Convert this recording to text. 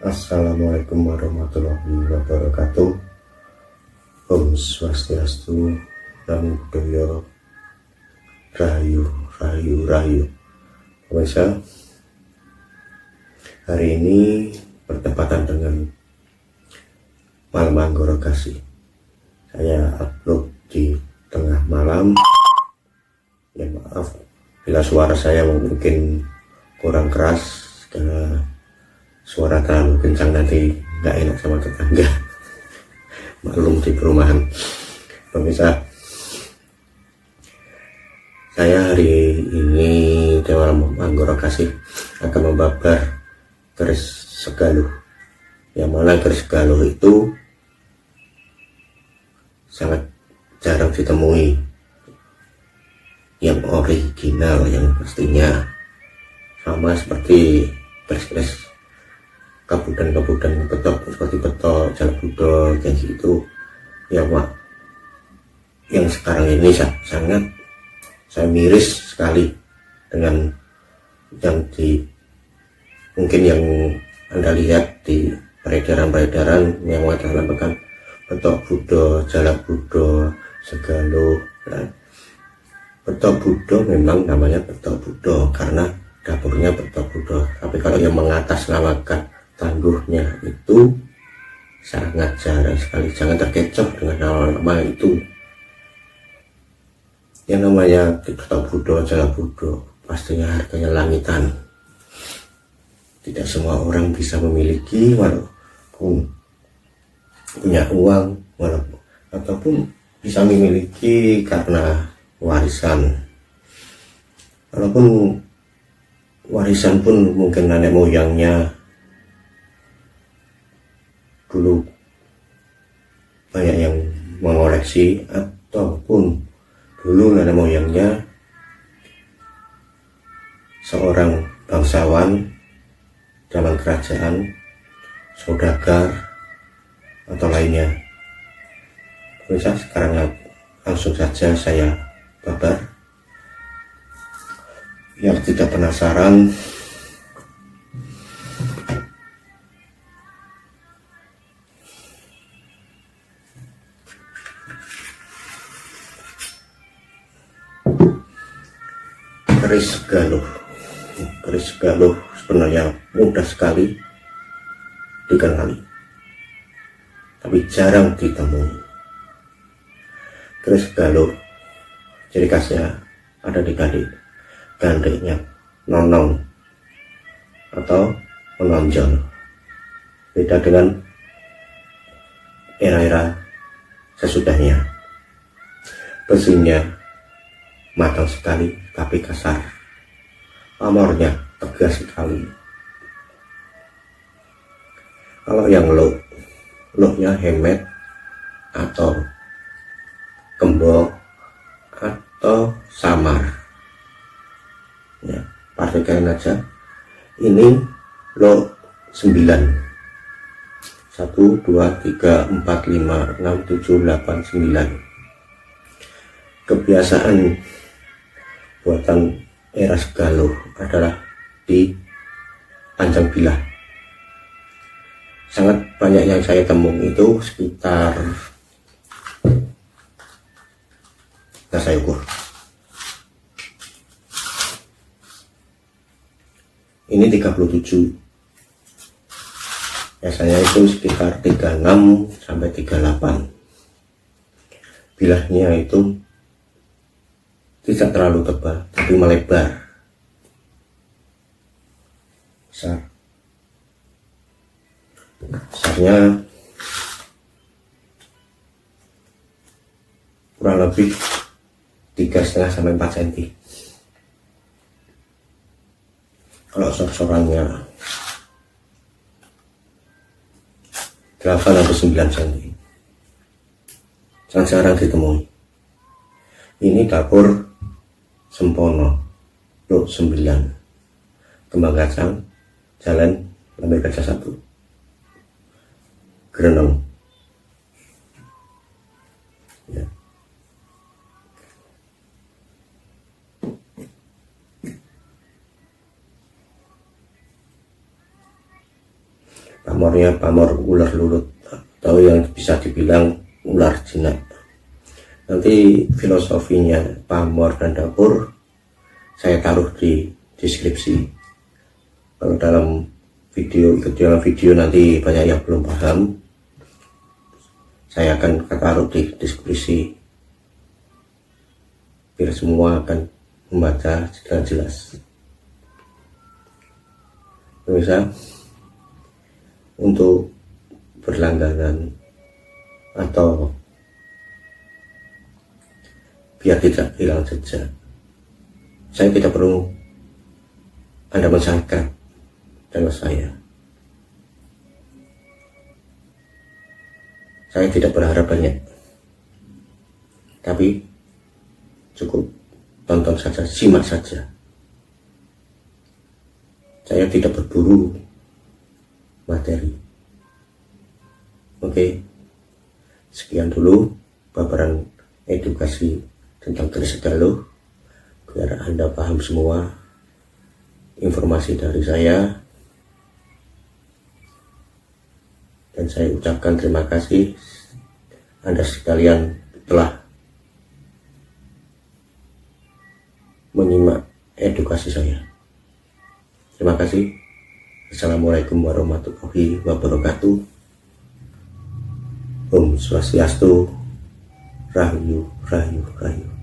Assalamualaikum warahmatullahi wabarakatuh. Om Swastiastu, Namo Buddhaya, Rahayu, Rahayu, Rahayu. Pemirsa, hari ini bertepatan dengan malam Anggoro Kasih. Saya upload di tengah malam. Ya maaf bila suara saya mungkin kurang keras karena suara terlalu kencang nanti nggak enak sama tetangga. Maklum di perumahan. Pemirsa, saya hari ini di malam Anggoro Kasih akan membabar keris Segaluh. Yang mana keris Segaluh itu sangat jarang ditemui, yang original, yang pastinya sama seperti keris-keris kabudan betok seperti betok, jalak budok, kayak gitu ya Pak. Yang sekarang ini sangat saya miris sekali dengan yang mungkin yang Anda lihat di peredaran yang mengatakan betok budok, jalak budok, Segaluh. Nah, betok budok memang namanya betok budok karena dapurnya betok budok, tapi kalau yang mengatasnamakan tangguhnya itu sangat jarang sekali. Jangan terkecoh dengan nama-nama itu. Yang namanya betok budok, jalak budok pastinya harganya langitan. Tidak semua orang bisa memiliki, walaupun punya uang, ataupun bisa memiliki karena warisan. Walaupun warisan pun mungkin nenek moyangnya dulu banyak yang mengoleksi, ataupun dulu nenek moyangnya seorang bangsawan zaman kerajaan, saudagar atau lainnya. Bisa sekarang langsung saja saya babar. Yang tidak penasaran, keris Segaluh. Keris Segaluh sebenarnya mudah sekali dikenali, tapi jarang ditemui. Keris Segaluh ciri khasnya ada di gandeknya nonong atau menonjol. Beda dengan era-era sesudahnya. Besinya matang sekali tapi kasar. Pamornya tegas sekali. Kalau yang looknya hemet atau gembok atau samar, ya pastikan aja ini lo 9. 1, 2, 3, 4, 5, 6, 7, 8, 9. Kebiasaan buatan era Segaluh adalah di panjang bilah. Sangat banyak yang saya temui itu sekitar, saya ukur ini 37, biasanya itu sekitar 36 sampai 38. Bilahnya itu tidak terlalu tebal tapi melebar besarnya kurang lebih 3,5 sampai 4 cm. Kalau sorangnya 8 atau 9 cm. Sangat jarang ditemui. Ini dapur Sempono, Blok 9, Kembang Kacang, Jalan Lambe Gajah 1, Greneng. Ya. Pamornya pamor ular lulut atau yang bisa dibilang ular jinak. Nanti filosofinya pamor dan dapur saya taruh di deskripsi. Kalau dalam video nanti banyak yang belum paham, saya akan taruh di deskripsi biar semua akan membaca dengan jelas. Pemirsa, untuk berlangganan atau biar tidak hilang jejak, saya tidak perlu Anda mensubscribe channel saya. Saya tidak berharap banyak, tapi cukup tonton saja, simak saja. Saya tidak berburu materi. Oke, sekian dulu paparan edukasi tentang Trisek Galuh, biar Anda paham semua informasi dari saya. Dan saya ucapkan terima kasih Anda sekalian telah menyimak edukasi saya. Terima kasih. Assalamualaikum warahmatullahi wabarakatuh. Om Swastiastu. Rahayu, rahayu, rahayu.